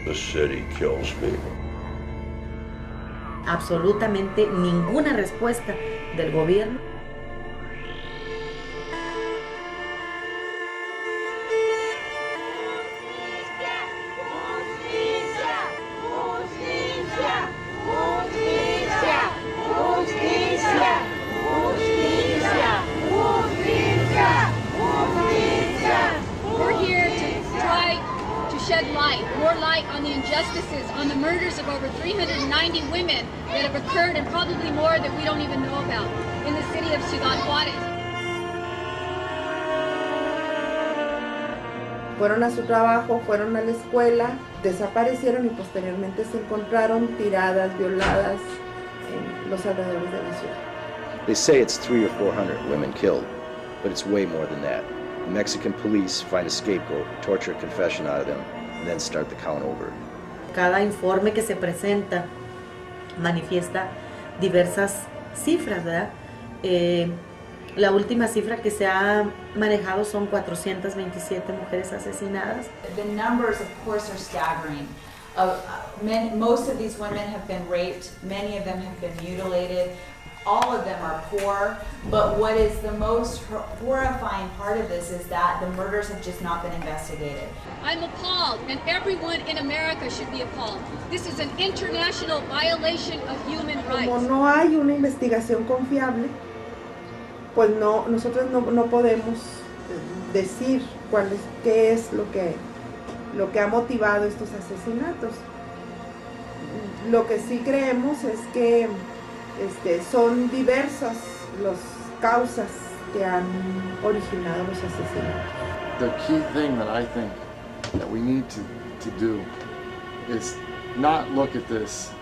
The city kills me. Absolutamente ninguna respuesta del gobierno. Shed light, more light on the injustices, on the murders of over 390 women that have occurred and probably more that we don't even know about in the city of Ciudad Juárez. Fueron a su trabajo, fueron a la escuela, desaparecieron y posteriormente se encontraron tiradas, violadas en los alrededores de la ciudad. They say it's 300 or 400 women killed, but it's way more than that. The Mexican police find a scapegoat, torture a confession out of them, and then start the count over. Cada informe que se presenta manifiesta diversas cifras, ¿verdad? La última cifra que se ha manejado son 427 mujeres asesinadas. The numbers, of course, are staggering. Most of these women have been raped. Many of them have been mutilated. All of them are poor, but what is the most horrifying part of this is that the murders have just not been investigated. I'm appalled, and everyone in America should be appalled. This is an international violation of human rights. Como no hay una investigación confiable, pues nosotros no podemos decir qué es lo que ha motivado estos asesinatos. Lo que sí creemos es que son diversas las causas que han originado los asesinatos. The key thing that I think that we need to do is not look at this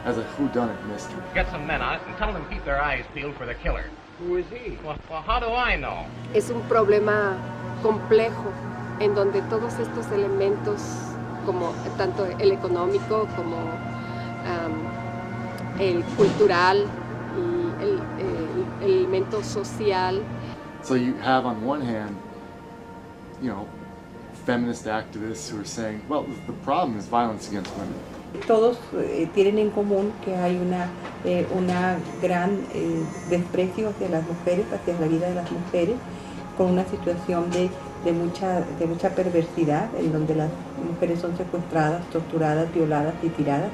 as a whodunit mystery. Get some men on it and tell them to keep their eyes peeled for the killer. Who is he? Well, how do I know? Es un problema complejo en donde todos estos elementos, como tanto el económico como el cultural y el elemento social. So you have on one hand, feminist activists who are saying, well, the problem is violence against women. Todos tienen en común que hay una gran desprecio hacia las mujeres, hacia la vida de las mujeres, con una situación de mucha perversidad, en donde las mujeres son secuestradas, torturadas, violadas y tiradas,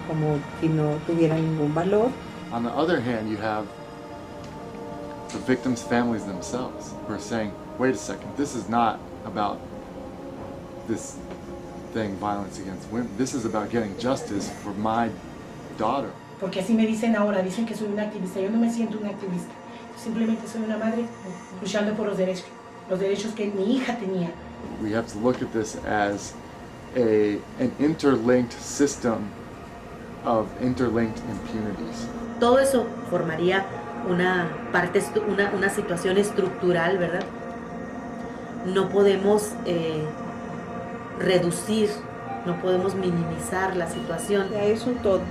como si no tuvieran ningún valor. On the other hand, you have the victims' families themselves who are saying, wait a second, this is not about this thing, violence against women. This is about getting justice for my daughter. Porque así me dicen ahora, dicen que soy una activista. Yo no me siento una activista. Simplemente soy una madre luchando por los derechos que mi hija tenía. We have to look at this as an interlinked system of interlinked impunities. Todo eso formaría una situación estructural, ¿verdad? No podemos reducir, no podemos minimizar la situación. Es un todo,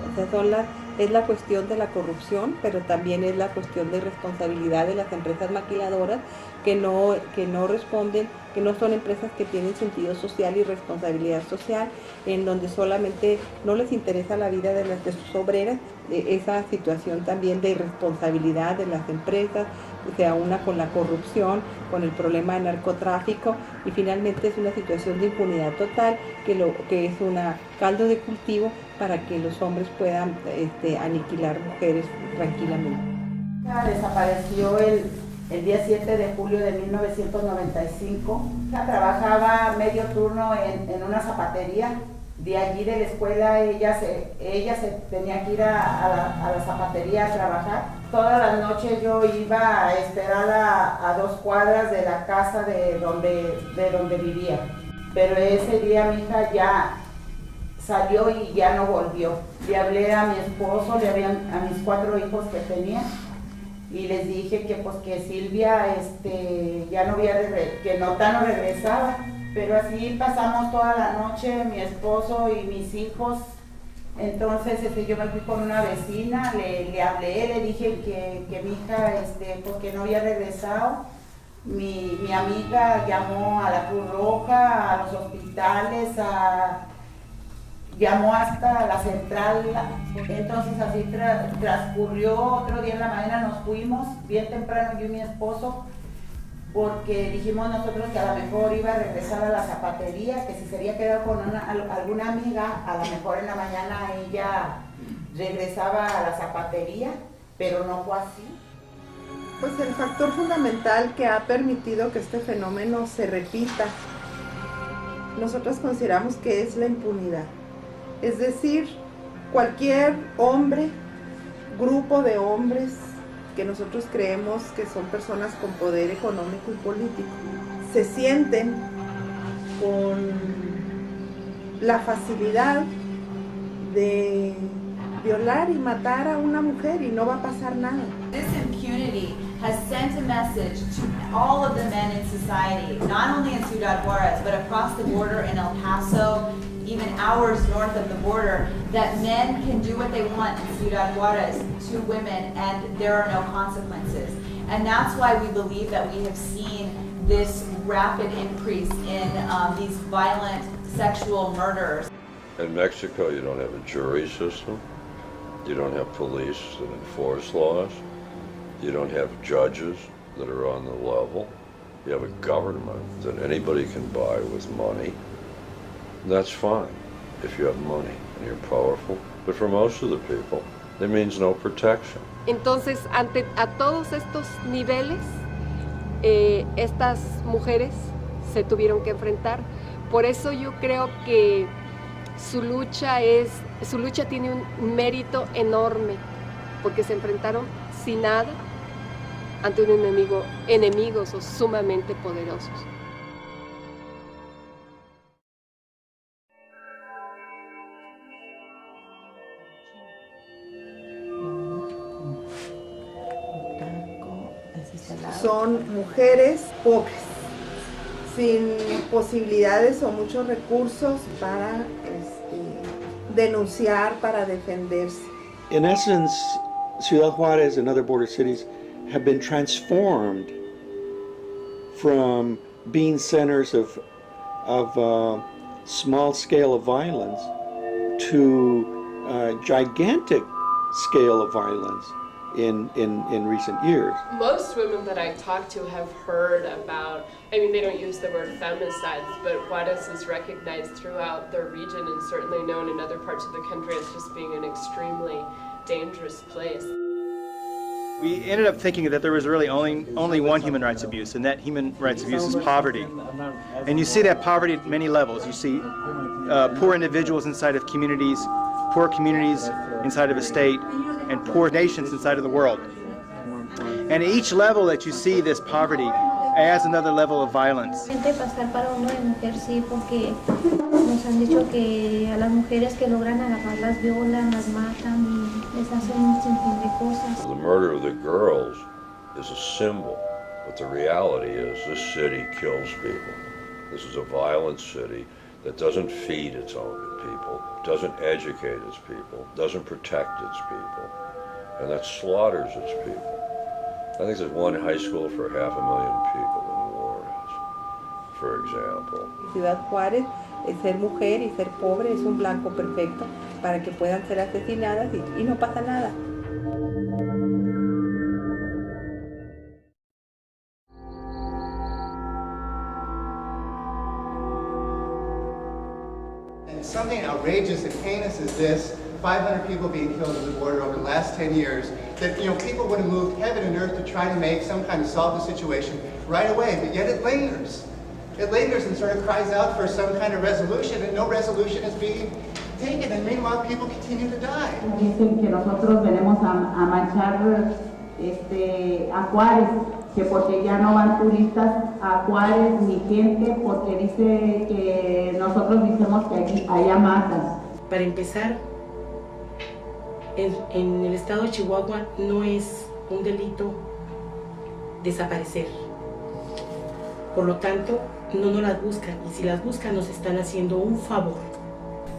es la cuestión de la corrupción, pero también es la cuestión de responsabilidad de las empresas maquiladoras que no responden, que no son empresas que tienen sentido social y responsabilidad social, en donde solamente no les interesa la vida de sus obreras. Esa situación también de irresponsabilidad de las empresas se aúna con la corrupción, con el problema de narcotráfico, y finalmente es una situación de impunidad total que es un caldo de cultivo para que los hombres puedan aniquilar mujeres tranquilamente. Desapareció el día 7 de julio de 1995. Trabajaba medio turno en una zapatería. De allí de la escuela ella se tenía que ir a la zapatería a trabajar. Todas las noches yo iba a esperarla a 2 cuadras de la casa de donde vivía. Pero ese día mi hija ya salió y ya no volvió. Le hablé a mi esposo, a mis 4 hijos que tenía, y les dije que Silvia ya no que no regresaba. Pero así pasamos toda la noche, mi esposo y mis hijos. Entonces yo me fui con una vecina, le hablé, le dije que mi hija porque no había regresado. Mi amiga llamó a la Cruz Roja, a los hospitales, llamó hasta la central, entonces así transcurrió. Otro día en la mañana nos fuimos bien temprano, yo y mi esposo, porque dijimos nosotros que a lo mejor iba a regresar a la zapatería, que si se había quedado con alguna amiga, a lo mejor en la mañana ella regresaba a la zapatería, pero no fue así. Pues el factor fundamental que ha permitido que este fenómeno se repita, nosotros consideramos que es la impunidad. Es decir, cualquier hombre, grupo de hombres que nosotros creemos que son personas con poder económico y político, se sienten con la facilidad de violar y matar a una mujer y no va a pasar nada. This impunity has sent a message to all of the men in society, not only in Ciudad Juarez, but across the border in El Paso, even hours north of the border, that men can do what they want in Ciudad Juarez to women and there are no consequences. And that's why we believe that we have seen this rapid increase in these violent sexual murders. In Mexico, you don't have a jury system. You don't have police that enforce laws. You don't have judges that are on the level. You have a government that anybody can buy with money. That's fine if you have money and you're powerful. But for most of the people, it means no protection. Entonces, ante a todos estos niveles, estas mujeres se tuvieron que enfrentar. Por eso yo creo que su lucha tiene un mérito enorme, porque se enfrentaron sin nada ante un enemigos sumamente poderosos. Son mujeres pobres, sin posibilidades o muchos recursos para denunciar, para defenderse. In essence, Ciudad Juarez and other border cities have been transformed from being centers of small scale of violence to gigantic scale of violence in recent years. Most women that I talk to have heard about, I mean, they don't use the word femicides, but Juarez is recognized throughout their region and certainly known in other parts of the country as just being an extremely dangerous place. We ended up thinking that there was really only one human rights abuse, and that human rights abuse is poverty. And you see that poverty at many levels. You see poor individuals inside of communities, poor communities inside of a state, and poor nations inside of the world. And at each level that you see this poverty adds another level of violence. Pasar para uno de mujer sí, porque nos han dicho que a las mujeres que logran agarrar las violan, las matan y les hacen un sinfín de cosas. The murder of the girls is a symbol, but the reality is this city kills people. This is a violent city that doesn't feed its own people, doesn't educate its people, doesn't protect its people, and that slaughters its people. I think there's one high school for 500,000 people in Juarez, for example. Ciudad Juárez, ser mujer y ser pobre es un blanco perfecto para que puedan ser asesinadas y no pasa nada. And something outrageous and heinous as this, 500 people being killed at the border over the last 10 years, that people would have moved heaven and earth to try to make some kind of solve the situation right away, but yet it lingers. It lingers and sort of cries out for some kind of resolution, and no resolution is being taken, and meanwhile people continue to die. Dicen que nosotros venimos a marchar a Juárez, que porque ya no van turistas a Juárez ni gente, porque dice que nosotros decimos que allá matan. Para empezar, en el estado de Chihuahua no es un delito desaparecer. Por lo tanto, no nos las buscan, y si las buscan nos están haciendo un favor.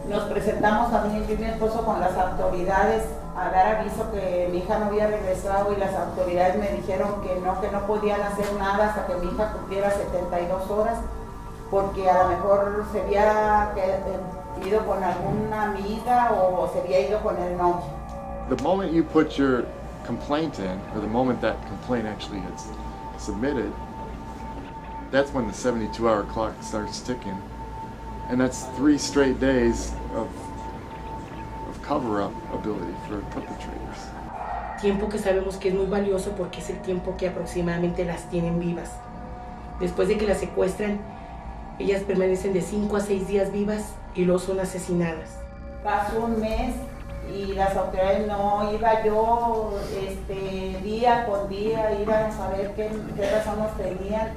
Nos presentamos a mí y mi esposo con las autoridades a dar aviso que mi hija no había regresado, y las autoridades me dijeron que no podían hacer nada hasta que mi hija cumpliera 72 horas, porque a lo mejor se había ido con alguna amiga o se había ido con el novio. The moment you put your complaint in, or the moment that complaint actually gets submitted, that's when the 72-hour clock starts ticking. And that's 3 straight days of cover-up ability for perpetrators. Tiempo que sabemos que es muy valioso porque es el tiempo que aproximadamente las tienen vivas. Después de que las secuestran, ellas permanecen de 5 a 6 días vivas y luego son asesinadas. Pasó un mes y las autoridades no iba yo día con día, iban a saber qué razones tenían,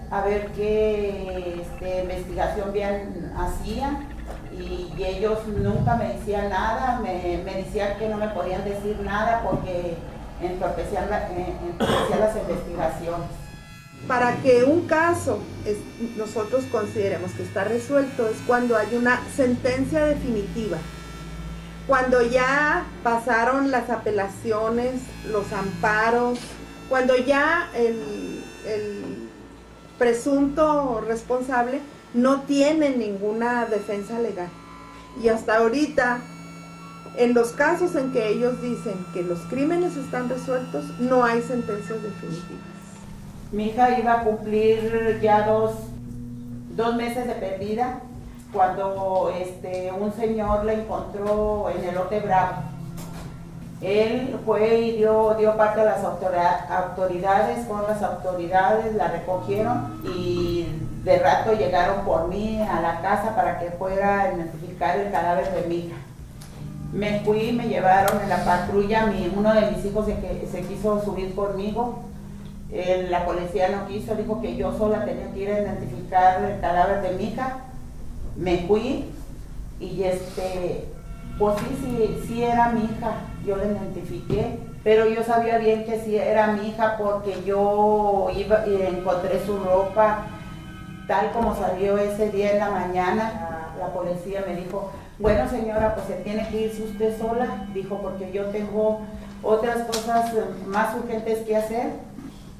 a ver qué investigación bien hacían, y ellos nunca me decían nada, me decían que no me podían decir nada porque entorpecían las investigaciones. Para que un caso nosotros consideremos que está resuelto es cuando hay una sentencia definitiva, cuando ya pasaron las apelaciones, los amparos, cuando ya el presunto responsable no tiene ninguna defensa legal. Y hasta ahorita, en los casos en que ellos dicen que los crímenes están resueltos, no hay sentencias definitivas. Mi hija iba a cumplir ya dos meses de perdida cuando un señor la encontró en el Lote Bravo. Él fue y dio parte a las autoridades, fueron las autoridades, la recogieron y de rato llegaron por mí a la casa para que fuera a identificar el cadáver de mi hija. Me fui, me llevaron en la patrulla, uno de mis hijos se quiso subir conmigo. La policía no quiso, dijo que yo sola tenía que ir a identificar el cadáver de mi hija. Me fui y pues sí era mi hija, yo la identifiqué, pero yo sabía bien que sí era mi hija porque yo iba y encontré su ropa tal como salió ese día en la mañana. La policía me dijo, bueno señora, pues se tiene que irse usted sola, dijo, porque yo tengo otras cosas más urgentes que hacer.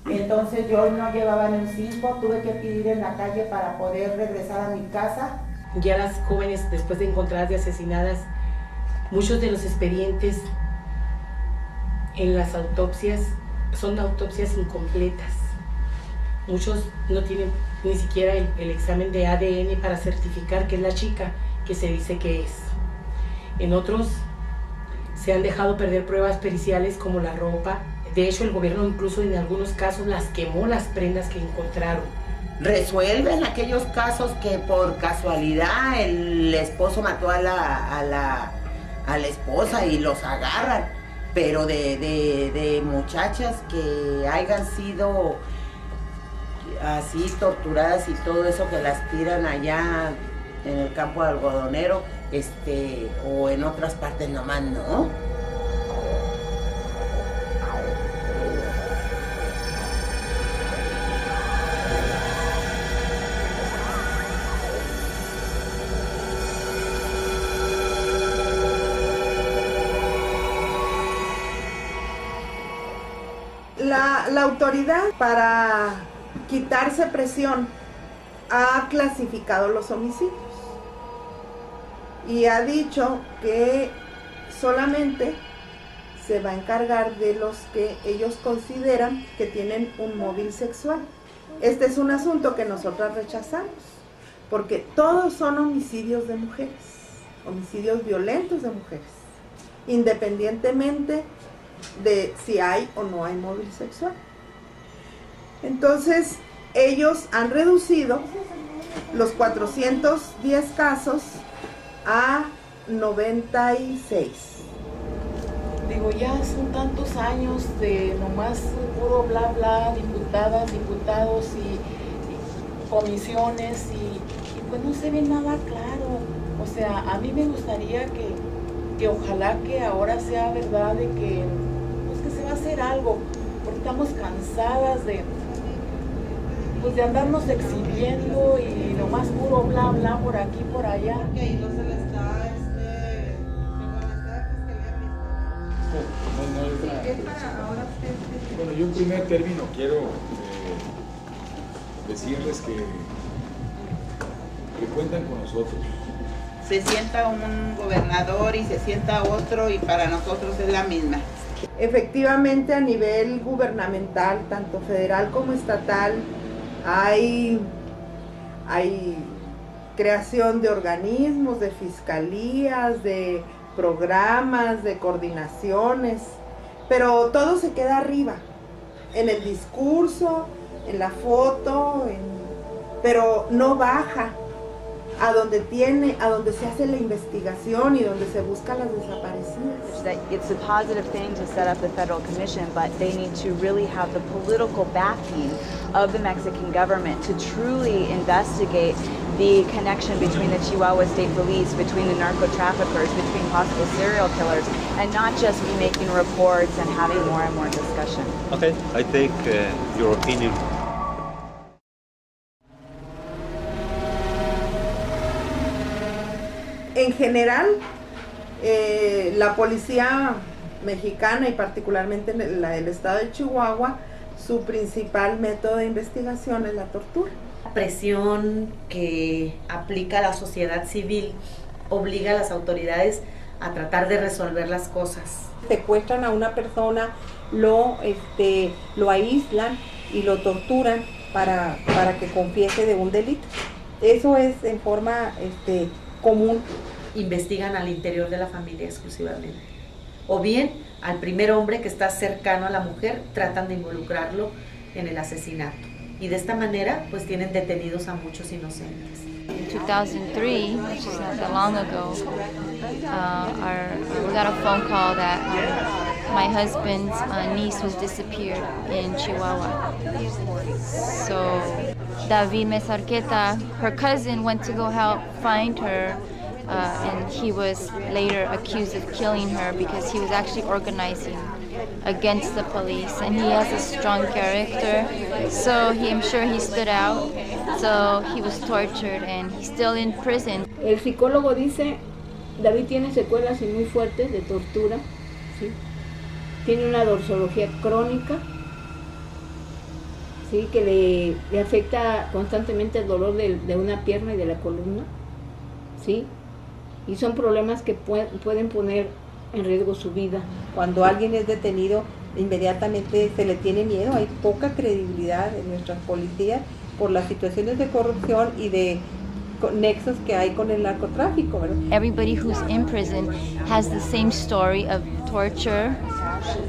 Entonces yo no llevaba ni un 5, tuve que pedir en la calle para poder regresar a mi casa. Ya las jóvenes, después de encontradas y asesinadas, muchos de los expedientes en las autopsias son autopsias incompletas. Muchos no tienen ni siquiera el examen de ADN para certificar que es la chica que se dice que es. En otros se han dejado perder pruebas periciales como la ropa. De hecho, el gobierno incluso en algunos casos las quemó las prendas que encontraron. Resuelven aquellos casos que por casualidad el esposo mató a la esposa y los agarran, pero de muchachas que hayan sido así torturadas y todo eso, que las tiran allá en el campo algodonero o en otras partes nomás, ¿no? La autoridad, para quitarse presión, ha clasificado los homicidios y ha dicho que solamente se va a encargar de los que ellos consideran que tienen un móvil sexual. Este es un asunto que nosotras rechazamos, porque todos son homicidios de mujeres, homicidios violentos de mujeres, independientemente de si hay o no hay móvil sexual. Entonces, ellos han reducido los 410 casos a 96. Digo, ya son tantos años de nomás puro bla bla, diputadas, diputados y comisiones y pues no se ve nada claro. O sea, a mí me gustaría que ojalá que ahora sea verdad de que se va a hacer algo, porque estamos cansadas de andarnos exhibiendo y nomás puro bla bla por aquí por allá. Bueno, yo en primer término quiero decirles que cuentan con nosotros Se sienta un gobernador y se sienta otro y para nosotros es la misma. Efectivamente, a nivel gubernamental, tanto federal como estatal, hay creación de organismos, de fiscalías, de programas, de coordinaciones, pero todo se queda arriba, en el discurso, en la foto, pero no baja a donde se hace la investigación y donde se buscan las desaparecidas. It's a positive thing to set up the federal commission, but they need to really have the political backing of the Mexican government to truly investigate the connection between the Chihuahua State Police, between the narco traffickers, between possible serial killers, and not just be making reports and having more and more discussion. Okay, I take your opinion. En general, la policía mexicana y particularmente la del estado de Chihuahua, su principal método de investigación es la tortura. La presión que aplica la sociedad civil obliga a las autoridades a tratar de resolver las cosas. Secuestran a una persona, lo aíslan y lo torturan para que confiese de un delito. Eso es en forma común. Investigan al interior de la familia exclusivamente. O bien al primer hombre que está cercano a la mujer, tratan de involucrarlo en el asesinato. Y de esta manera pues tienen detenidos a muchos inocentes. In 2003, which is not that long ago, we got a phone call that my husband's niece was disappeared in Chihuahua. So David Mesarqueta, her cousin, went to go help find her, and he was later accused of killing her because he was actually organizing against the police, and he has a strong character, so I'm sure he stood out. So he was tortured and he's still in prison. El psicólogo dice, David tiene secuelas y muy fuertes de tortura, ¿sí? Tiene una dorsología crónica, ¿sí? Que le afecta constantemente el dolor de una pierna y de la columna, ¿sí? Y son problemas que pueden poner en riesgo su vida. Cuando alguien es detenido, inmediatamente se le tiene miedo, hay poca credibilidad en nuestras policías por las situaciones de corrupción y de nexos que hay con el narcotráfico, ¿verdad? Everybody who's in prison has the same story of torture,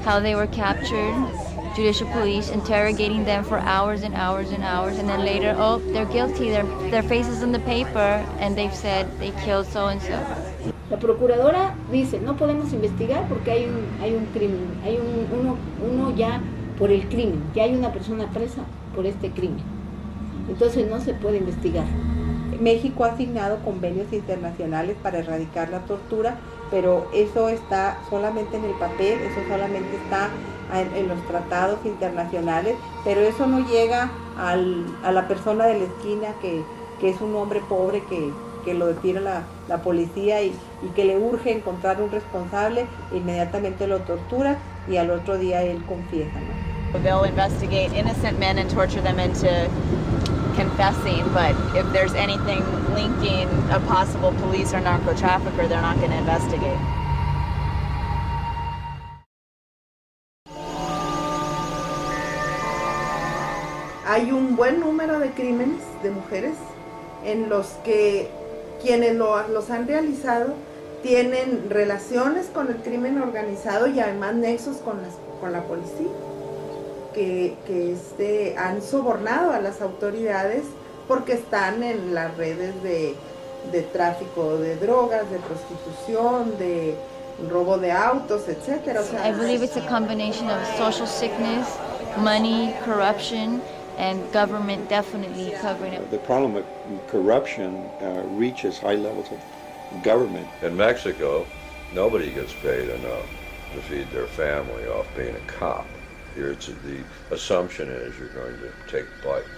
how they were captured, judicial police interrogating them for hours and hours and hours, and then later, oh, they're guilty, their faces in the paper, and they've said they killed so and so. La procuradora dice, no podemos investigar porque hay un crimen, hay uno ya por el crimen, ya hay una persona presa por este crimen. Entonces no se puede investigar. México ha asignado convenios internacionales para erradicar la tortura, pero eso está solamente en el papel, eso solamente está en los tratados internacionales, pero eso no llega a la persona de la esquina que es un hombre pobre que lo detiene la policía y que le urge encontrar un responsable, inmediatamente lo tortura y al otro día él confiesa, ¿no? They'll investigate innocent men and torture them into confessing, but if there's anything linking a possible police or narco trafficker, they're not going to investigate. Hay un buen número de crímenes de mujeres en los que quienes los han realizado tienen relaciones con el crimen organizado y además nexos con la policía, que han sobornado a las autoridades porque están en las redes de tráfico de drogas, de prostitución, de robo de autos, etc. O sea, I believe it's a combination of social sickness, money, corruption, and government definitely covering it. The problem with corruption reaches high levels of government. In Mexico, nobody gets paid enough to feed their family off being a cop. Here, the assumption is you're going to take bites.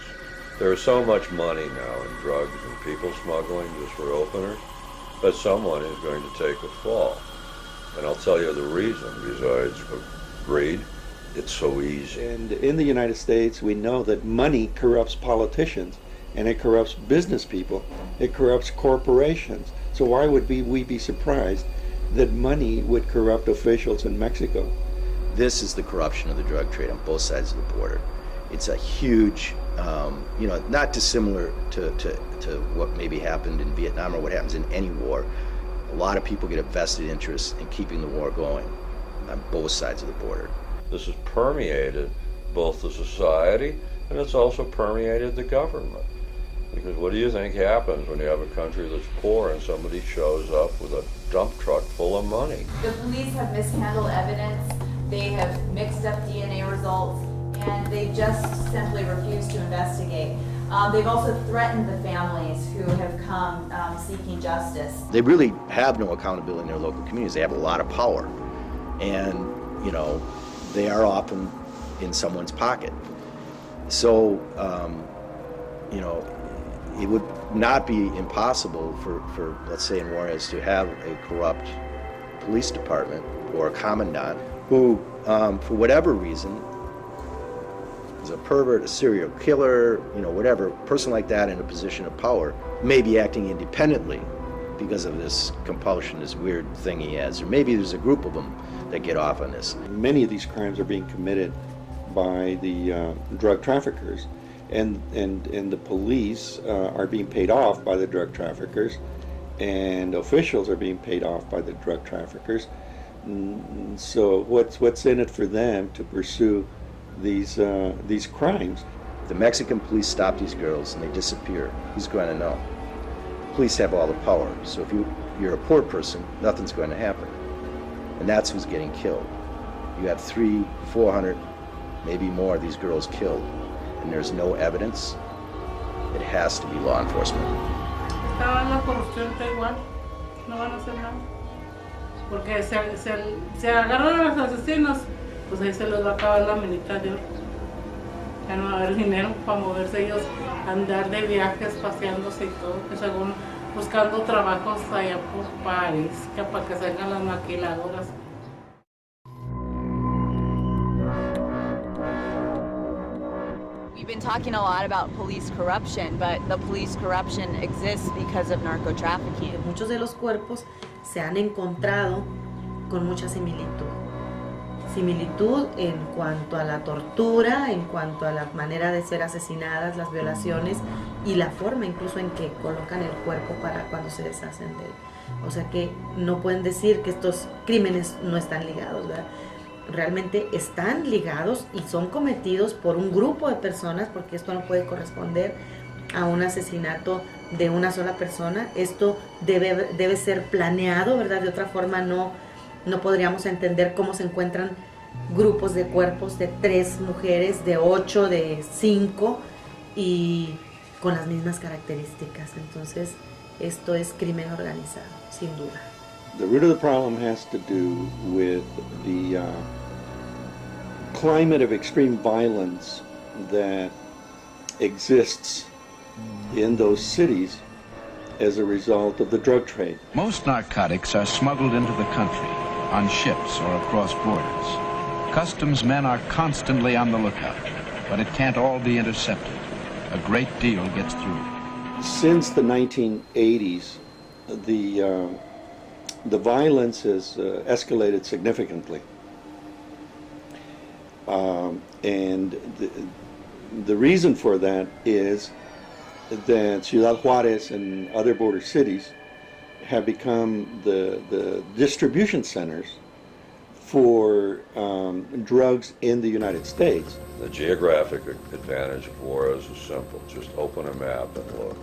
There is so much money now in drugs and people smuggling, just for openers, but someone is going to take a fall. And I'll tell you the reason, besides greed. It's so easy. And in the United States, we know that money corrupts politicians, and it corrupts business people, it corrupts corporations. So why would we be surprised that money would corrupt officials in Mexico? This is the corruption of the drug trade on both sides of the border. It's a huge, not dissimilar to what maybe happened in Vietnam or what happens in any war. A lot of people get a vested interest in keeping the war going on both sides of the border. This has permeated both the society and it's also permeated the government. Because what do you think happens when you have a country that's poor and somebody shows up with a dump truck full of money? The police have mishandled evidence, they have mixed up DNA results, and they just simply refuse to investigate. They've also threatened the families who have come seeking justice. They really have no accountability in their local communities. They have a lot of power. And, they are often in someone's pocket. So, it would not be impossible for let's say, in Juarez to have a corrupt police department or a commandant who, for whatever reason, is a pervert, a serial killer, whatever, a person like that in a position of power may be acting independently because of this compulsion, this weird thing he has. Or maybe there's a group of them that get off on this. Many of these crimes are being committed by the drug traffickers, and the police are being paid off by the drug traffickers, and officials are being paid off by the drug traffickers. So what's in it for them to pursue these crimes? The Mexican police stop these girls and they disappear. Who's going to know? The police have all the power. So if you're a poor person, nothing's going to happen. And that's who's getting killed. You have 300, 400, maybe more of these girls killed, and there's no evidence. It has to be law enforcement. La corrupción está igual, no van a hacer nada. Porque se agarran a los asesinos, pues ahí se les va a acabar la minita de oro. Ya no va a haber dinero para moverse ellos, andar de viajes, paseándose y todo, que según buscando trabajos allá por París, que para que salgan las maquiladoras. We've been talking a lot about police corruption, but the police corruption exists because of narcotrafficking. Muchos de los cuerpos se han encontrado con mucha similitud. Similitud en cuanto a la tortura, en cuanto a la manera de ser asesinadas, las violaciones y la forma incluso en que colocan el cuerpo para cuando se deshacen de él. O sea que no pueden decir que estos crímenes no están ligados, ¿verdad? Realmente están ligados y son cometidos por un grupo de personas, porque esto no puede corresponder a un asesinato de una sola persona. Esto debe ser planeado, ¿verdad? De otra forma no podríamos entender cómo se encuentran grupos de cuerpos de 3 mujeres, de 8, de 5 y con las mismas características. Entonces, esto es crimen organizado, sin duda. The root of the problem has to do with the climate of extreme violence that exists in those cities as a result of the drug trade. Most narcotics are smuggled into the country on ships or across borders. Customs men are constantly on the lookout, but it can't all be intercepted. A great deal gets through. Since the 1980s, the violence has escalated significantly. And the reason for that is that Ciudad Juarez and other border cities have become the distribution centers for drugs in the United States. The geographic advantage of Juarez is simple. Just open a map and look.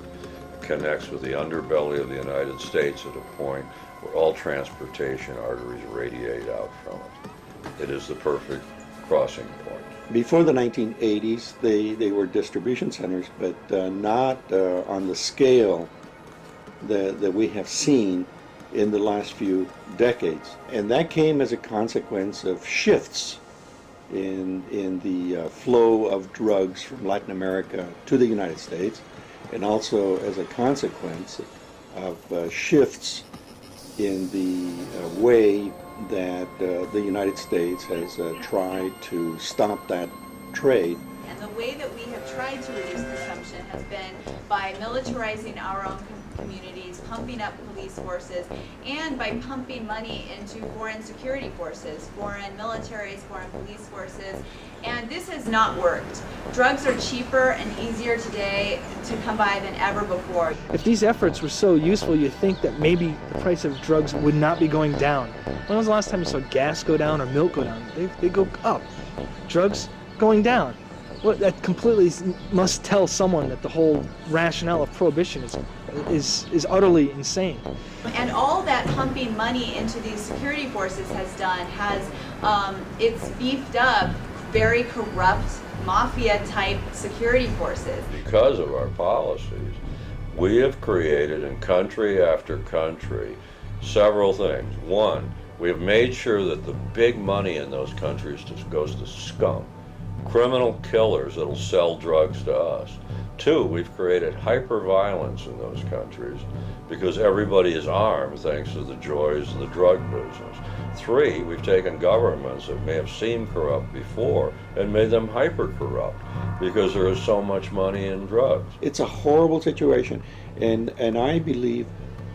It connects with the underbelly of the United States at a point where all transportation arteries radiate out from it. It is the perfect crossing point. Before the 1980s, they were distribution centers, but not on the scale that we have seen in the last few decades. And that came as a consequence of shifts in the flow of drugs from Latin America to the United States, and also as a consequence of shifts in the way that the United States has tried to stop that trade And the way that we have tried to reduce consumption has been by militarizing our own communities, pumping up police forces, and by pumping money into foreign security forces, foreign militaries, foreign police forces, and this has not worked. Drugs are cheaper and easier today to come by than ever before. If these efforts were so useful, you'd think that maybe the price of drugs would not be going down. When was the last time you saw gas go down or milk go down? They go up. Drugs going down. Well, that completely must tell someone that the whole rationale of prohibition is utterly insane. And all that pumping money into these security forces has done it's beefed up very corrupt mafia-type security forces. Because of our policies, we have created in country after country several things. One, we have made sure that the big money in those countries just goes to scum, criminal killers that'll sell drugs to us. Two, we've created hyper-violence in those countries because everybody is armed thanks to the joys of the drug business. Three, we've taken governments that may have seemed corrupt before and made them hyper-corrupt because there is so much money in drugs. It's a horrible situation, and I believe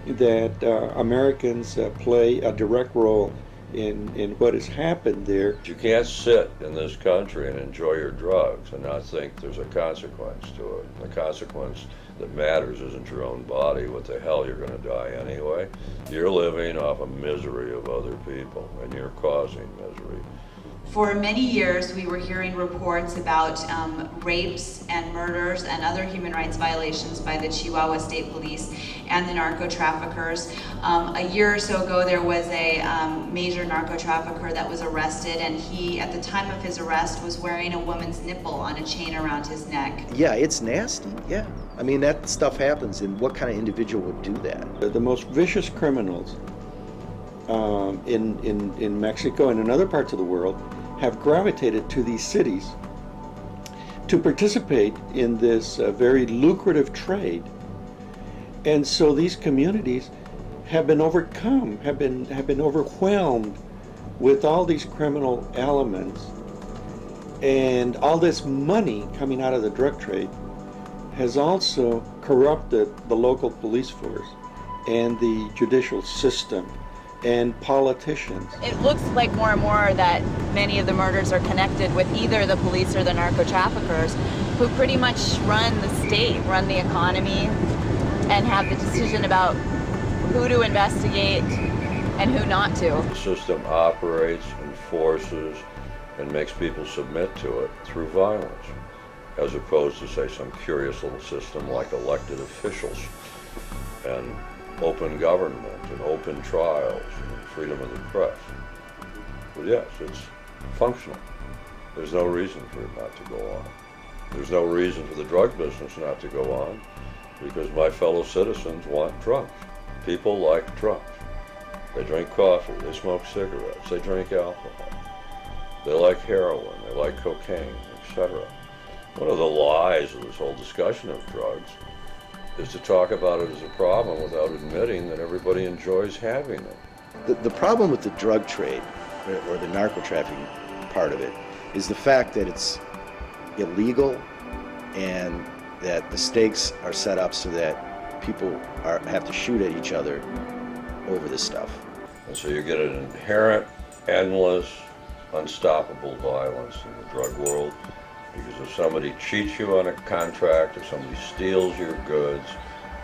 that Americans play a direct role in what has happened there. You can't sit in this country and enjoy your drugs and not think there's a consequence to it. The consequence that matters isn't your own body. What the hell, you're going to die anyway. You're living off of misery of other people, and you're causing misery. For many years, we were hearing reports about rapes and murders and other human rights violations by the Chihuahua State Police and the narco-traffickers. A year or so ago, there was a major narco-trafficker that was arrested, and he, at the time of his arrest, was wearing a woman's nipple on a chain around his neck. Yeah, it's nasty, yeah. I mean, that stuff happens, and what kind of individual would do that? The most vicious criminals in Mexico and in other parts of the world have gravitated to these cities to participate in this very lucrative trade. And so these communities have been overcome, have been overwhelmed with all these criminal elements, and all this money coming out of the drug trade has also corrupted the local police force and the judicial system and politicians. It looks like more and more that many of the murders are connected with either the police or the narco-traffickers, who pretty much run the state, run the economy, and have the decision about who to investigate and who not to. The system operates, enforces, and makes people submit to it through violence, as opposed to, say, some curious little system like elected officials and open government and open trials and freedom of the press. But yes, it's functional. There's no reason for it not to go on. There's no reason for the drug business not to go on, because my fellow citizens want drugs. People like drugs. They drink coffee, they smoke cigarettes, they drink alcohol. They like heroin, they like cocaine, etc. One of the lies of this whole discussion of drugs is to talk about it as a problem without admitting that everybody enjoys having it. The problem with the drug trade, or the narco-trafficking part of it, is the fact that it's illegal and that the stakes are set up so that people have to shoot at each other over this stuff. And so you get an inherent, endless, unstoppable violence in the drug world, because if somebody cheats you on a contract, if somebody steals your goods,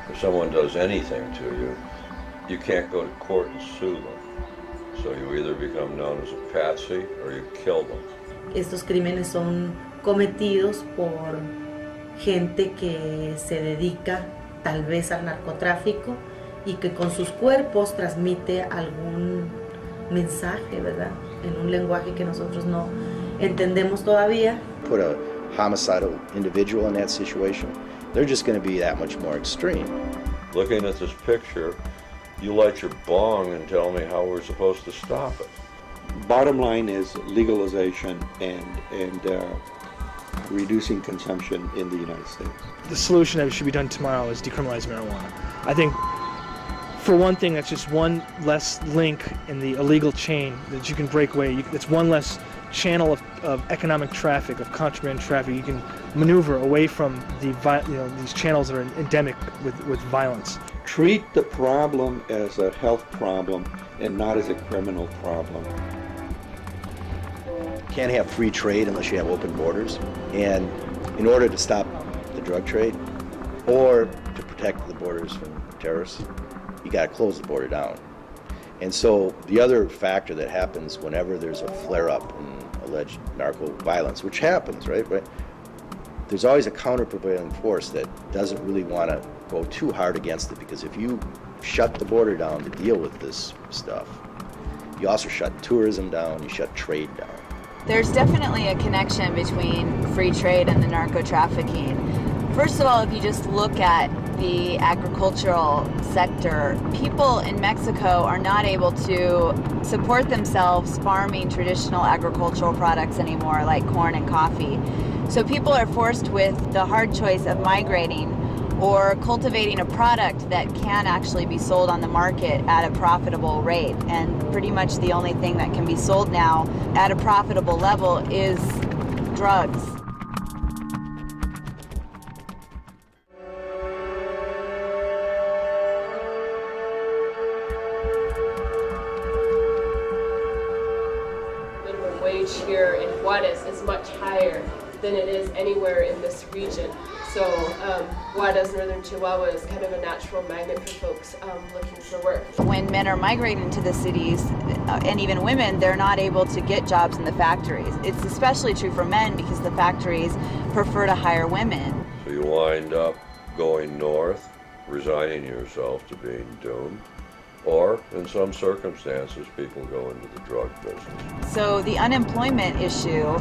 if someone does anything to you, you can't go to court and sue them. So you either become known as a patsy or you kill them. Estos crímenes son cometidos por gente que se dedica tal vez al narcotráfico y que con sus cuerpos transmite algún mensaje, ¿verdad? En un lenguaje que nosotros no entendemos todavía. Put a homicidal individual in that situation, they're just going to be that much more extreme. Looking at this picture, you light your bong and tell me how we're supposed to stop it. Bottom line is legalization and reducing consumption in the United States. The solution that should be done tomorrow is decriminalize marijuana. I think for one thing, that's just one less link in the illegal chain that you can break away. It's one less channel of economic traffic, of contraband traffic. You can maneuver away from these channels that are endemic with violence. Treat the problem as a health problem and not as a criminal problem. Can't have free trade unless you have open borders. And in order to stop the drug trade or to protect the borders from terrorists, you got to close the border down. And so the other factor that happens whenever there's a flare-up in alleged narco violence, which happens, right? There's always a counter-prevailing force that doesn't really want to go too hard against it, because if you shut the border down to deal with this stuff, you also shut tourism down, you shut trade down. There's definitely a connection between free trade and the narco trafficking. First of all, if you just look at the agricultural sector, people in Mexico are not able to support themselves farming traditional agricultural products anymore, like corn and coffee. So people are forced with the hard choice of migrating or cultivating a product that can actually be sold on the market at a profitable rate. And pretty much the only thing that can be sold now at a profitable level is drugs. Minimum wage here in Juarez is much higher than it is anywhere in this region. So Juarez, Northern Chihuahua is kind of a natural magnet for folks looking for work. When men are migrating to the cities, and even women, they're not able to get jobs in the factories. It's especially true for men because the factories prefer to hire women. So you wind up going north, resigning yourself to being doomed, or in some circumstances, people go into the drug business. So the unemployment issue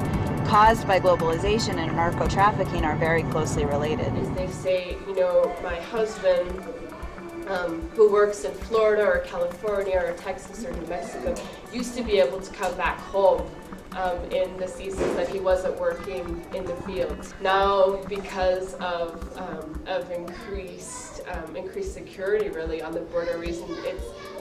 caused by globalization and narco-trafficking are very closely related. They say, you know, my husband who works in Florida or California or Texas or New Mexico used to be able to come back home in the seasons that he wasn't working in the fields. Now, because of increased security really on the border,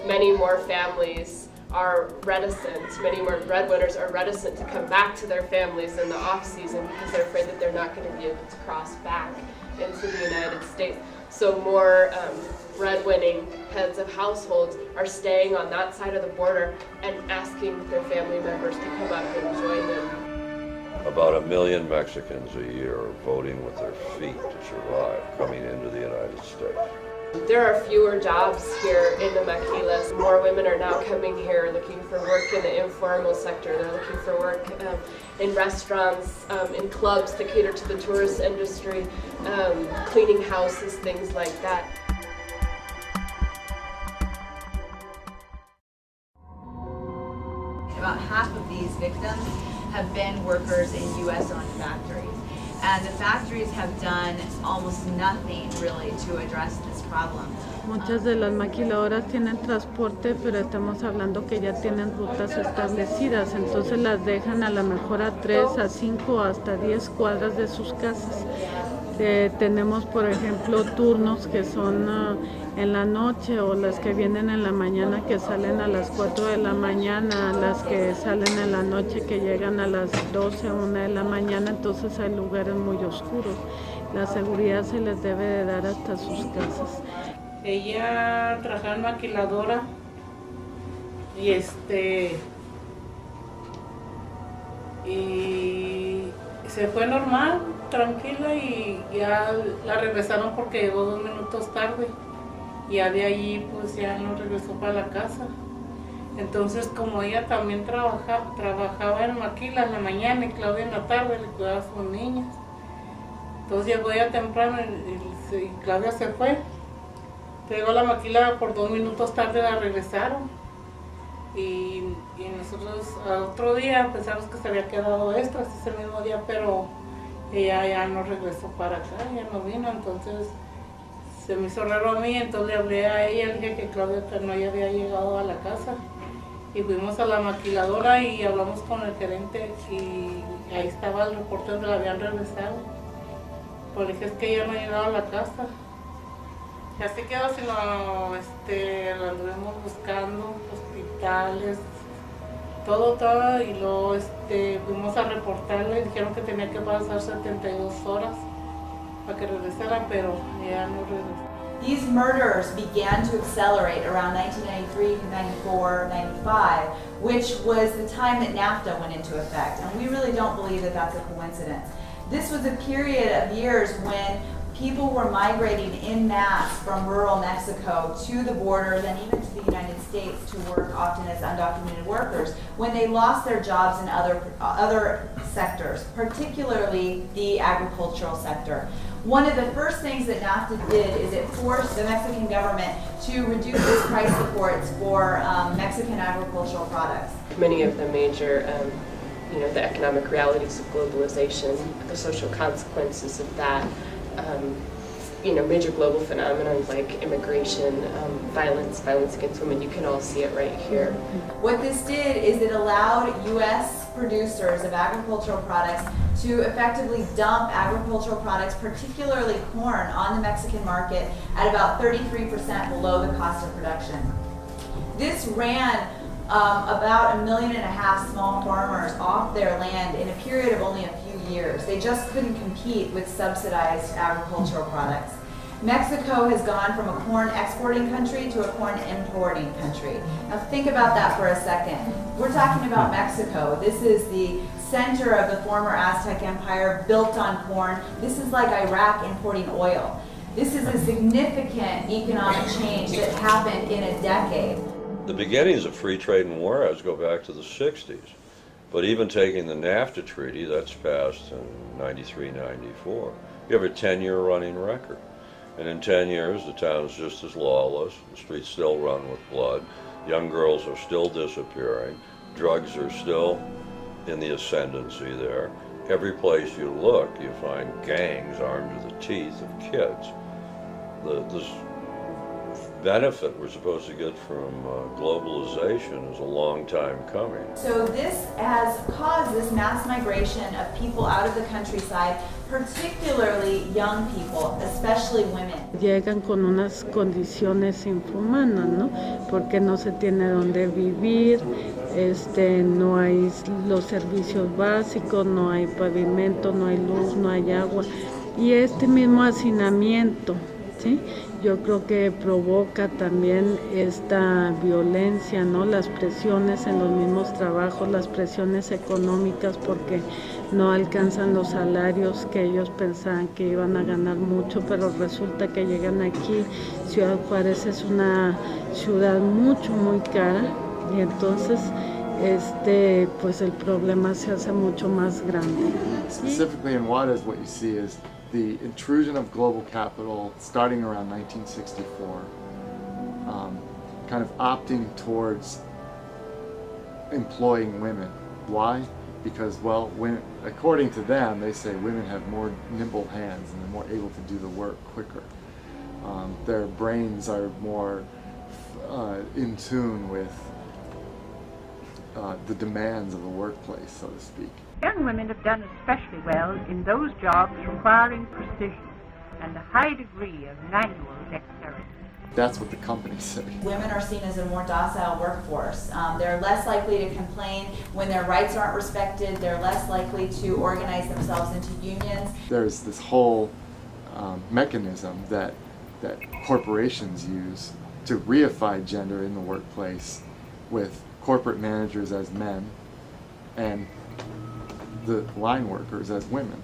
many more families are reticent, many more breadwinners are reticent to come back to their families in the off-season because they're afraid that they're not going to be able to cross back into the United States. So more breadwinning heads of households are staying on that side of the border and asking their family members to come up and join them. About 1 million Mexicans a year are voting with their feet to survive coming into the United States. There are fewer jobs here in the Maquilas. More women are now coming here looking for work in the informal sector. They're looking for work in restaurants, in clubs that cater to the tourist industry, cleaning houses, things like that. About half of these victims have been workers in U.S.-owned factories. And the factories have done almost nothing really to address this problem. Muchas de las maquiladoras tienen transporte, pero estamos hablando que ya tienen rutas establecidas, entonces las dejan a lo mejor a 3, a 5, hasta 10 cuadras de sus casas. Tenemos, por ejemplo, turnos que son en la noche o las que vienen en la mañana que salen a las 4 de la mañana, las que salen en la noche que llegan a las 12 o 1 de la mañana, entonces hay lugares muy oscuros. La seguridad se les debe de dar hasta sus casas. Ella trabajaba en maquiladora y se fue normal, tranquila, y ya la regresaron porque llegó 2 minutos tarde. Y ya de allí pues ya no regresó para la casa. Entonces, como ella también trabajaba en maquila en la mañana y Claudia en la tarde, le cuidaba a sus niñas. Entonces llegó ella temprano y Claudia se fue. Llegó la maquila por 2 minutos tarde, la regresaron. Y nosotros al otro día pensamos que se había quedado extras ese mismo día, pero ella ya no regresó para acá, ya no vino. Entonces se me hizo raro a mí, entonces le hablé a ella, le dije que Claudia no había llegado a la casa. Y fuimos a la maquiladora y hablamos con el gerente y ahí estaba el reporte donde la habían regresado. Pues le dije, es que ella no ha llegado a la casa. Y así quedó, sino lo anduvimos buscando, hospitales, todo, y luego fuimos a reportarle y dijeron que tenía que pasar 72 horas para que regresara, pero ya no regresó. These murders began to accelerate around 1993, 94, 95, which was the time that NAFTA went into effect. And we really don't believe that that's a coincidence. This was a period of years when people were migrating en masse from rural Mexico to the borders and even to the United States to work often as undocumented workers when they lost their jobs in other sectors, particularly the agricultural sector. One of the first things that NAFTA did is it forced the Mexican government to reduce its price supports for Mexican agricultural products. Many of the major, the economic realities of globalization, the social consequences of that, major global phenomena like immigration, violence against women, you can all see it right here. What this did is it allowed U.S. producers of agricultural products to effectively dump agricultural products, particularly corn, on the Mexican market at about 33% below the cost of production. This ran about 1.5 million small farmers off their land in a period of only a few years. They just couldn't compete with subsidized agricultural products. Mexico has gone from a corn exporting country to a corn importing country. Now think about that for a second. We're talking about Mexico. This is the center of the former Aztec Empire, built on corn. This is like Iraq importing oil. This is a significant economic change that happened in a decade. The beginnings of free trade in Juarez go back to the 60s. But even taking the NAFTA treaty, that's passed in 93, 94, you have a 10-year running record. And in 10 years, the town's just as lawless, the streets still run with blood, young girls are still disappearing, drugs are still in the ascendancy there. Every place you look, you find gangs armed to the teeth of kids. This benefit we're supposed to get from globalization is a long time coming. So this has caused this mass migration of people out of the countryside, particularly young people, especially women. Llegan con unas condiciones inhumanas, ¿no? Porque no se tiene dónde vivir, no hay los servicios básicos, no hay pavimento, no hay luz, no hay agua. Y este mismo hacinamiento, ¿sí? Yo creo que provoca también esta violencia, ¿no? Las presiones en los mismos trabajos, las presiones económicas porque no alcanzan los salarios que ellos pensaban que iban a ganar mucho, pero resulta que llegan aquí. Ciudad Juárez es una ciudad muy cara y entonces pues el problema se hace mucho más grande. Specifically in Juárez, what you see is the intrusion of global capital starting around 1964, kind of opting towards employing women. Why? Because, well, according to them, they say women have more nimble hands and they're more able to do the work quicker. Their brains are more in tune with the demands of the workplace, so to speak. Young women have done especially well in those jobs requiring precision and a high degree of manual dexterity. That's what the companies say. Women are seen as a more docile workforce. They're less likely to complain when their rights aren't respected. They're less likely to organize themselves into unions. There's this whole mechanism that corporations use to reify gender in the workplace, with corporate managers as men and the line workers as women.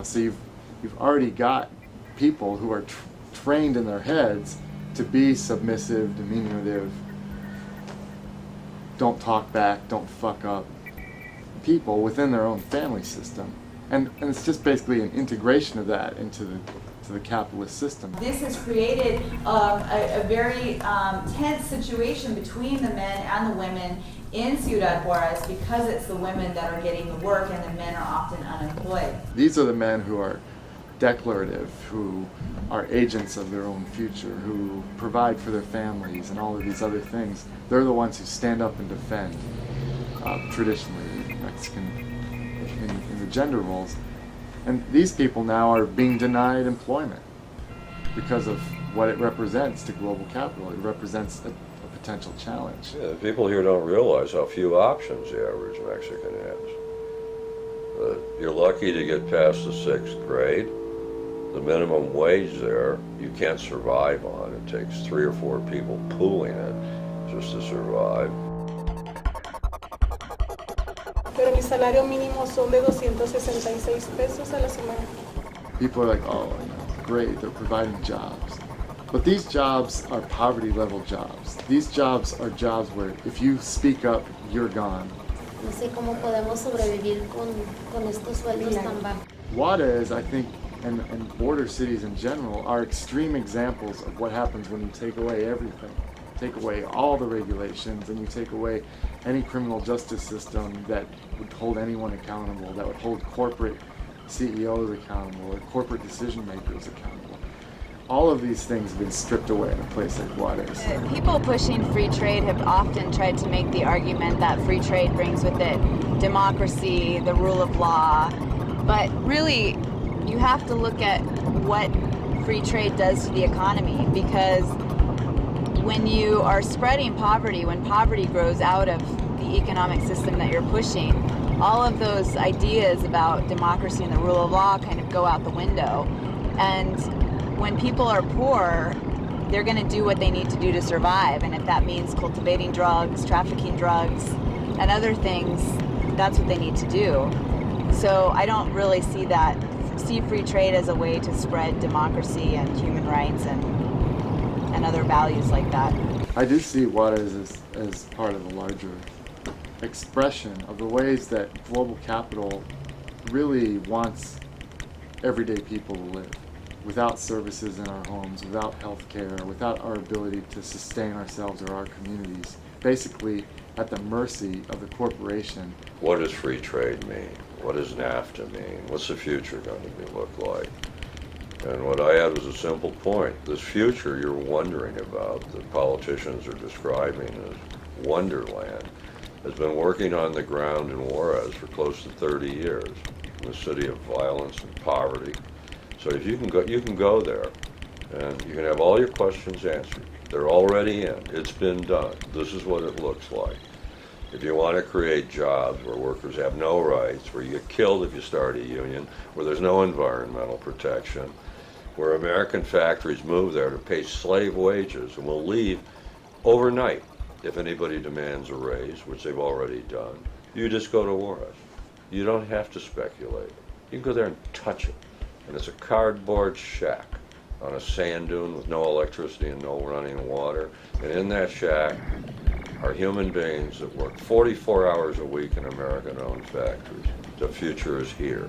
So you've already got people who are trained in their heads to be submissive, diminutive, don't talk back, don't fuck up people within their own family system. And it's just basically an integration of that into the capitalist system. This has created a very tense situation between the men and the women in Ciudad Juárez because it's the women that are getting the work and the men are often unemployed. These are the men who are declarative, who are agents of their own future, who provide for their families and all of these other things. They're the ones who stand up and defend traditionally Mexican in the gender roles. And these people now are being denied employment because of what it represents to global capital. It represents a potential challenge. Yeah, people here don't realize how few options the average Mexican has. You're lucky to get past the 6th grade. The minimum wage there, you can't survive on. It takes 3 or 4 people pooling it just to survive. Pero mi salario mínimo son de 266 pesos a la semana. People are like, oh, great, they're providing jobs. But these jobs are poverty level jobs. These jobs are jobs where if you speak up, you're gone. No sé cómo podemos sobrevivir con estos sueldos tan bajos. Juarez, I think, and border cities in general are extreme examples of what happens when you take away everything. Take away all the regulations and you take away any criminal justice system that would hold anyone accountable, that would hold corporate CEOs accountable or corporate decision makers accountable. All of these things have been stripped away in a place like Juarez. People pushing free trade have often tried to make the argument that free trade brings with it democracy, the rule of law, but really you have to look at what free trade does to the economy, because when you are spreading poverty, when poverty grows out of the economic system that you're pushing, all of those ideas about democracy and the rule of law kind of go out the window. And when people are poor, they're going to do what they need to do to survive. And if that means cultivating drugs, trafficking drugs, and other things, that's what they need to do. So I don't really see free trade as a way to spread democracy and human rights and other values like that. I do see Juarez as part of a larger expression of the ways that global capital really wants everyday people to live, without services in our homes, without health care, without our ability to sustain ourselves or our communities, basically at the mercy of the corporation. What does free trade mean? What does NAFTA mean? What's the future going to look like? And what I had was a simple point. This future you're wondering about, that politicians are describing as Wonderland, has been working on the ground in Juarez for close to 30 years, in a city of violence and poverty. So if you can go there, and you can have all your questions answered. They're already in. It's been done. This is what it looks like. If you want to create jobs where workers have no rights, where you get killed if you start a union, where there's no environmental protection, where American factories move there to pay slave wages and will leave overnight if anybody demands a raise, which they've already done, you just go to Juarez. You don't have to speculate. You can go there and touch it. And it's a cardboard shack on a sand dune with no electricity and no running water. And in that shack are human beings that work 44 hours a week in American-owned factories. The future is here.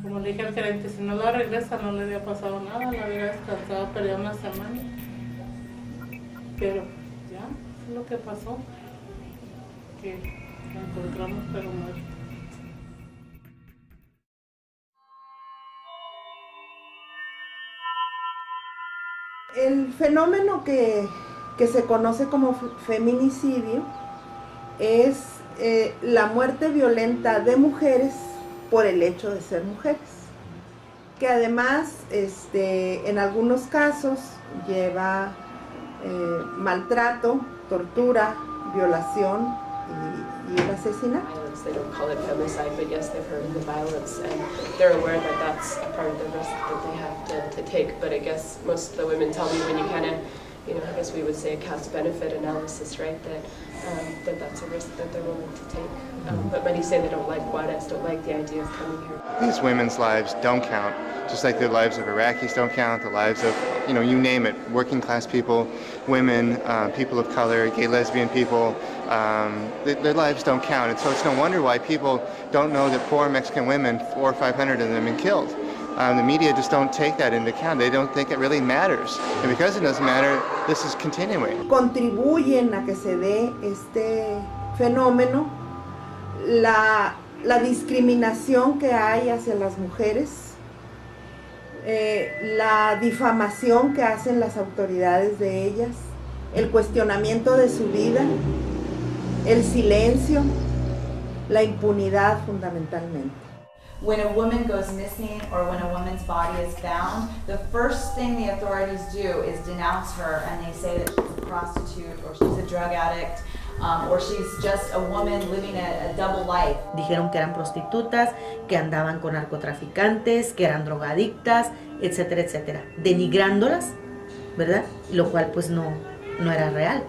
Como le dije al gerente, si no la regresa no le había pasado nada, la había descansado, perdía una semana. Pero ya, es lo que pasó, que la encontramos pero muerta. El fenómeno que se conoce como feminicidio es la muerte violenta de mujeres por el hecho de ser mujeres, que además en algunos casos lleva maltrato, tortura, violación y el asesinato. They don't call it femicide, but yes, they've heard of the violence and they're aware that that's a part of the risk that they have to take. But I guess most of the women tell me when you kind of, I guess we would say a cost-benefit analysis, right, that that's a risk that they're willing to take. But many say they don't like Juarez, don't like the idea of coming here. These women's lives don't count, just like the lives of Iraqis don't count, the lives of, you name it, working class people, women, people of color, gay, lesbian people, their lives don't count. And so it's no wonder why people don't know that poor Mexican women, 400 or 500 of them have been killed. The media just don't take that into account. They don't think it really matters. And because it doesn't matter, this is continuing. Contribuyen a que se dé este fenómeno la discriminación que hay hacia las mujeres, la difamación que hacen las autoridades de ellas, el cuestionamiento de su vida, el silencio, la impunidad fundamentalmente. when a woman goes missing or when a woman's body is found, the first thing the authorities do is denounce her, and they say that she's a prostitute or she's a drug addict or she's just a woman living a double life. Dijeron que eran prostitutas, que andaban con narcotraficantes, que eran drogadictas, etcétera, etcétera, denigrándolas, ¿verdad? Lo cual pues no era real.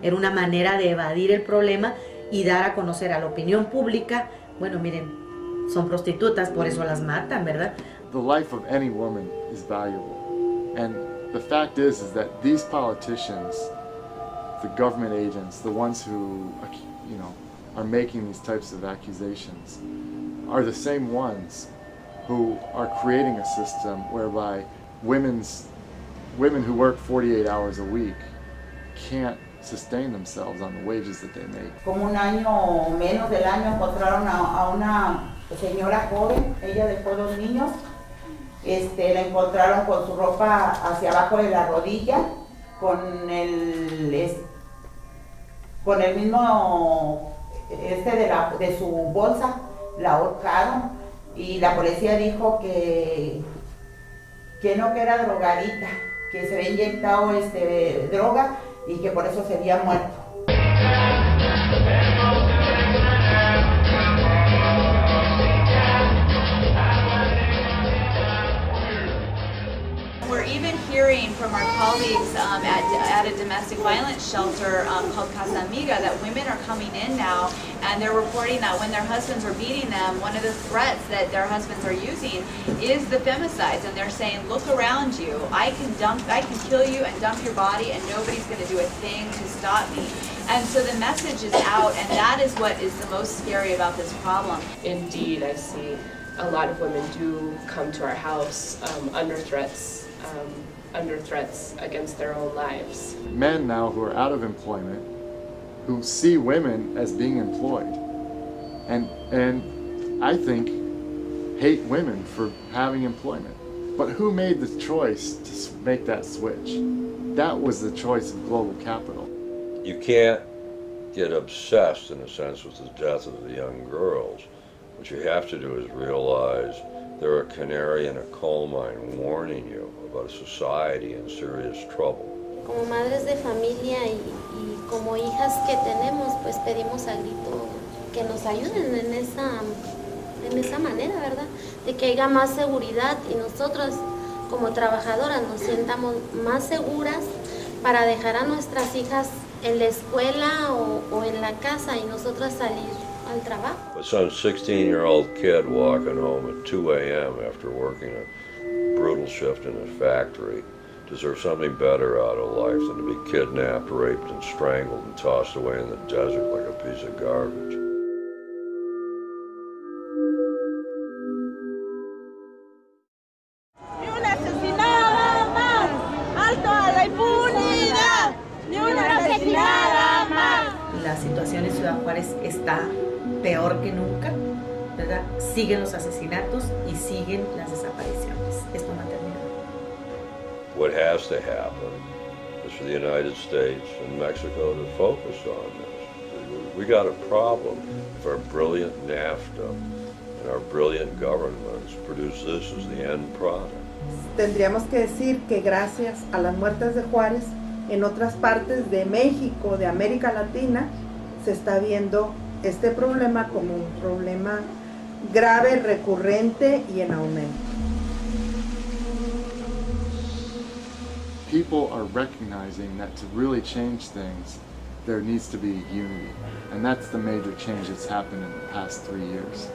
Era una manera de evadir el problema y dar a conocer a la opinión pública, bueno, miren, son prostitutas, por eso las matan, ¿verdad? The life of any woman is valuable. And the fact is that these politicians, the government agents, the ones who, you know, are making these types of accusations, are the same ones who are creating a system whereby women who work 48 hours a week can't sustain themselves on the wages that they make. Como un año menos del año encontraron a una señora joven, ella dejó 2 niños, la encontraron con su ropa hacia abajo de la rodilla, con el mismo de su bolsa, la ahorcaron y la policía dijo que no, que era drogadita, que se había inyectado droga y que por eso se había muerto. We're even hearing from our colleagues at a domestic violence shelter called Casa Amiga that women are coming in now and they're reporting that when their husbands are beating them, one of the threats that their husbands are using is the femicides, and they're saying, look around you, I can kill you and dump your body and nobody's going to do a thing to stop me. And so the message is out, and that is what is the most scary about this problem. Indeed, I see a lot of women do come to our house under threats against their own lives. Men now who are out of employment, who see women as being employed, and I think hate women for having employment. But who made the choice to make that switch? That was the choice of global capital. You can't get obsessed, in a sense, with the death of the young girls. What you have to do is realize they're a canary in a coal mine warning you about a society in serious trouble. Como madres de familia y como hijas que tenemos, pues pedimos a grito que nos ayuden en esa manera, ¿verdad? De que haya más seguridad y nosotros como trabajadoras nos sientamos más seguras para dejar a nuestras hijas en la escuela o en la casa y nosotras salir al trabajo. But some 16-year-old kid walking home at 2 a.m. after working a brutal shift in a factory deserves something better out of life than to be kidnapped, raped, and strangled and tossed away in the desert like a piece of garbage. ¡Ni una asesinada más! ¡Alto a la impunidad! ¡Ni una asesinada más! La situación en Ciudad Juárez está peor que nunca, ¿verdad? Siguen los asesinatos y siguen las desapariciones. Esto no ha terminado. What has to happen is for the United States and Mexico to focus on this. We got a problem if our brilliant NAFTA and our brilliant governments produce this as the end product. Tendríamos que decir que gracias a las muertes de Juárez, en otras partes de México, de América Latina, se está viendo este problema como un problema grave, recurrente y en aumento. People are recognizing that to really change things, there needs to be unity. And that's the major change that's happened in the past 3 years.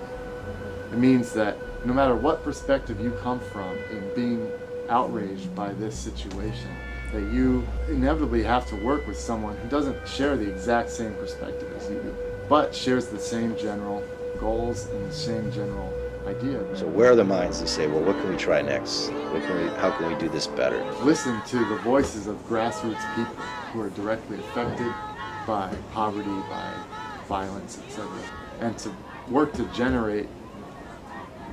It means that no matter what perspective you come from in being outraged by this situation, that you inevitably have to work with someone who doesn't share the exact same perspective as you do, but shares the same general goals and the same general idea. So where are the minds to say, well, what can we try next? How can we do this better? Listen to the voices of grassroots people who are directly affected by poverty, by violence, etc. And to work to generate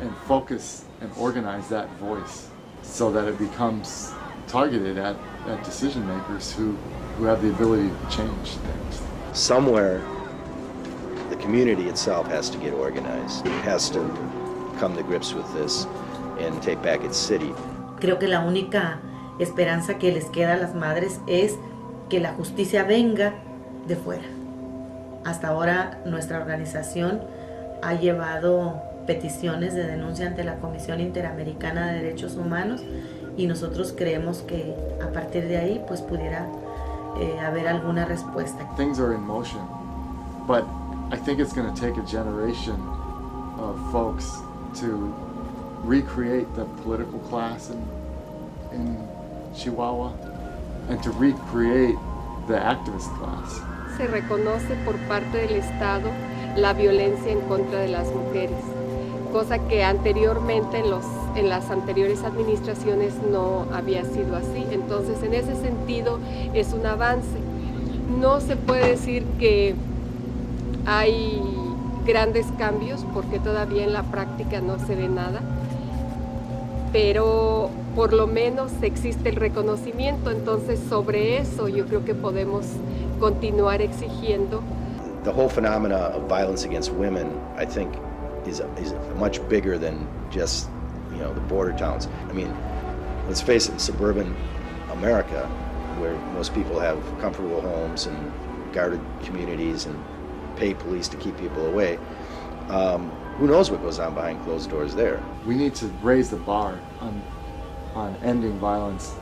and focus and organize that voice so that it becomes targeted at decision makers who have the ability to change things. Somewhere, the community itself has to get organized. It has to come to grips with this and take back its city. Creo que la única esperanza que les queda a las madres es que la justicia venga de fuera. Hasta ahora nuestra organización ha llevado peticiones de denuncia ante la Comisión Interamericana de Derechos Humanos y nosotros creemos que a partir de ahí pues pudiera haber alguna respuesta. Things are in motion, but I think it's going to take a generation of folks to recreate the political class in Chihuahua and to recreate the activist class. Se reconoce por parte del Estado la violencia en contra de las mujeres, cosa que anteriormente en las anteriores administraciones no había sido así. Entonces, en ese sentido es un avance. No se puede decir que hay grandes cambios porque todavía en la práctica no se ve nada, pero por lo menos existe el reconocimiento. Entonces, sobre eso yo creo que podemos continuar exigiendo. The whole phenomena of violence against women, I think, is much bigger than just, the border towns. I mean, let's face it, in suburban America, where most people have comfortable homes and guarded communities and pay police to keep people away, who knows what goes on behind closed doors there? We need to raise the bar on ending violence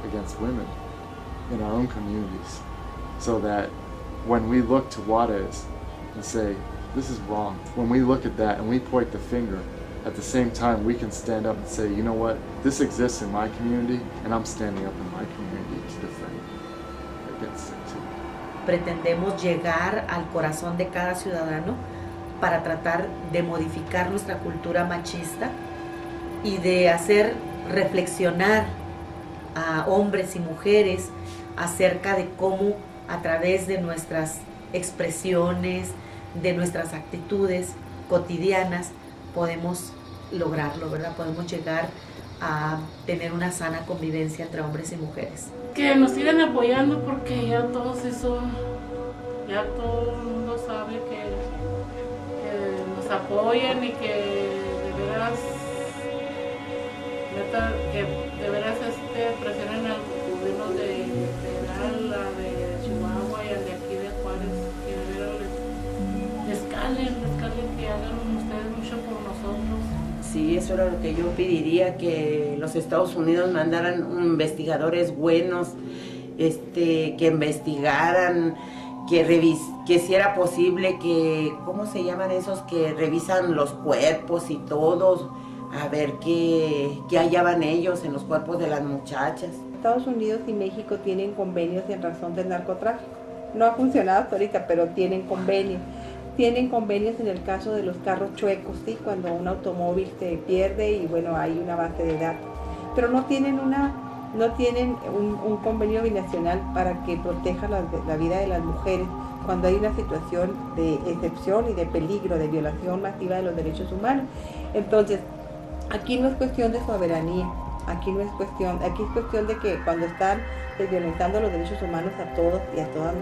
against women in our own communities, so that when we look to Juarez and say, this is wrong, when we look at that and we point the finger, at the same time we can stand up and say, you know what, this exists in my community and I'm standing up in my community to defend against it too. Pretendemos llegar al corazón de cada ciudadano para tratar de modificar nuestra cultura machista y de hacer reflexionar a hombres y mujeres acerca de cómo a través de nuestras expresiones, de nuestras actitudes cotidianas, podemos lograrlo, ¿verdad? Podemos llegar a tener una sana convivencia entre hombres y mujeres. Que nos sigan apoyando porque ya todo el mundo sabe que nos apoyen y que de veras presionen al gobierno de Chihuahua y al de aquí de Juárez, que de veras escalen, que hagan ustedes mucho por nosotros. Sí, eso era lo que yo pediría, que los Estados Unidos mandaran investigadores buenos, que investigaran, que si era posible que, ¿cómo se llaman esos que revisan los cuerpos y todos? A ver qué hallaban ellos en los cuerpos de las muchachas. Estados Unidos y México tienen convenios en razón del narcotráfico. No ha funcionado hasta ahorita, pero tienen convenios. Tienen convenios en el caso de los carros chuecos, ¿sí? Cuando un automóvil se pierde y bueno, hay una base de datos. Pero no tienen un convenio binacional para que proteja la vida de las mujeres cuando hay una situación de excepción y de peligro, de violación masiva de los derechos humanos. Entonces, aquí no es cuestión de soberanía, aquí es cuestión de que cuando están violentando los derechos humanos a todos y a todas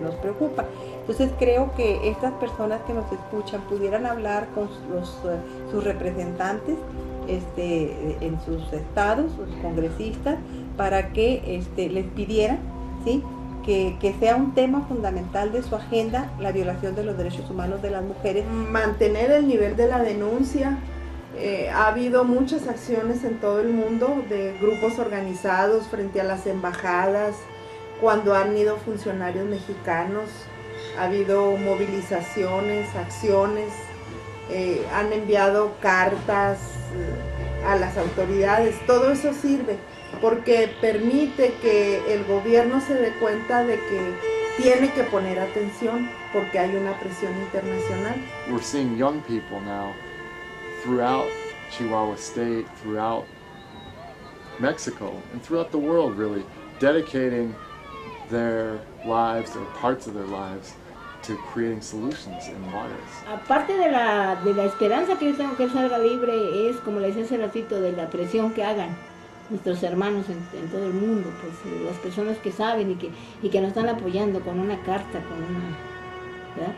nos preocupa. Entonces creo que estas personas que nos escuchan pudieran hablar con sus representantes en sus estados, sus congresistas, para que les pidieran, ¿sí?, que sea un tema fundamental de su agenda la violación de los derechos humanos de las mujeres. Mantener el nivel de la denuncia. Ha habido muchas acciones en todo el mundo de grupos organizados frente a las embajadas, cuando han ido funcionarios mexicanos, ha habido movilizaciones, acciones, han enviado cartas a las autoridades. Todo eso sirve porque permite que el gobierno se dé cuenta de que tiene que poner atención porque hay una presión internacional. We're seeing young people now throughout Chihuahua State, throughout Mexico, and throughout the world really, dedicating their lives or parts of their lives to creating solutions in Juárez. Aparte de la esperanza que yo tengo que él salga libre, es, como le decía hace ratito, de la presión que hagan nuestros hermanos en todo el mundo, pues las personas que saben y que nos están apoyando con una carta,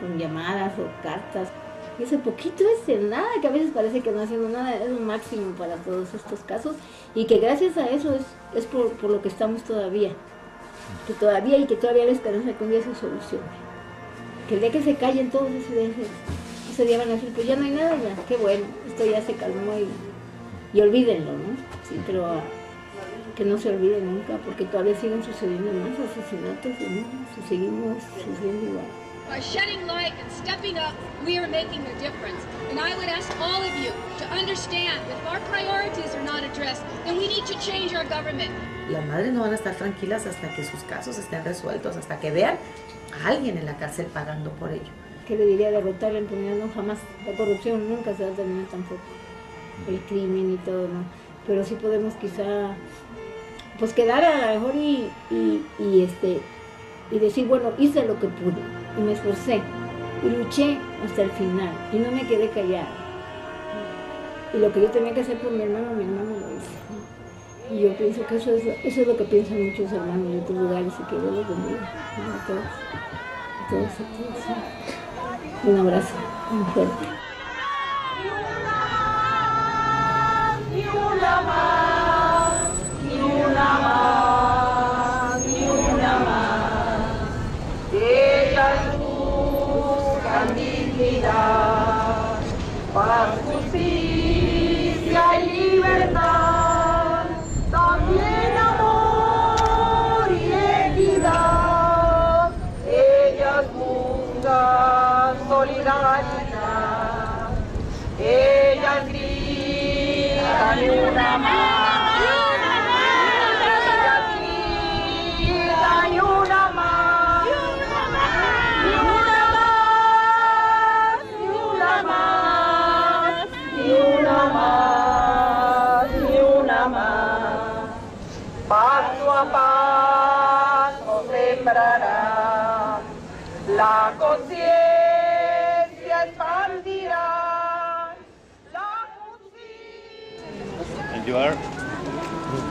con llamadas o cartas. Y ese poquito es el nada, que a veces parece que no haciendo nada, es lo máximo para todos estos casos, y que gracias a eso es por lo que estamos todavía, que todavía la esperanza que un día se solucione. Que el día que se callen todos ese día van a decir, pues ya no hay nada, ya, qué bueno, esto ya se calmó y olvídenlo, ¿no? Sí, pero que no se olvide nunca, porque todavía siguen sucediendo más asesinatos y seguimos sufriendo igual. By shedding light and stepping up, we are making a difference. And I would ask all of you to understand that if our priorities are not addressed, then we need to change our government. Las madres no van a estar tranquilas hasta que sus casos estén resueltos, hasta que vean a alguien en la cárcel pagando por ello. ¿Qué debería derrotar la impunidad? No, jamás. La corrupción nunca se va a terminar tampoco. El crimen y todo, ¿no? Pero sí podemos quizá, pues quedar a lo mejor y decir, bueno, hice lo que pude, y me esforcé, y luché hasta el final, y no me quedé callada. Y lo que yo tenía que hacer por mi hermano lo hice. Y yo pienso que eso es lo que piensan muchos hermanos de otros lugares, y que Dios los bendiga a todos. Sí. Un abrazo muy fuerte. Ni una más, ni una más, ni una más. Ellas buscan dignidad, paz, justicia y libertad, también amor y equidad. Ellas buscan solidaridad, ellas gritan ni una más. Paso a paso sembrará, la conciencia expandirá, la justicia. And you are?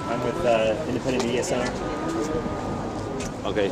I'm with Independent Media Center. Okay.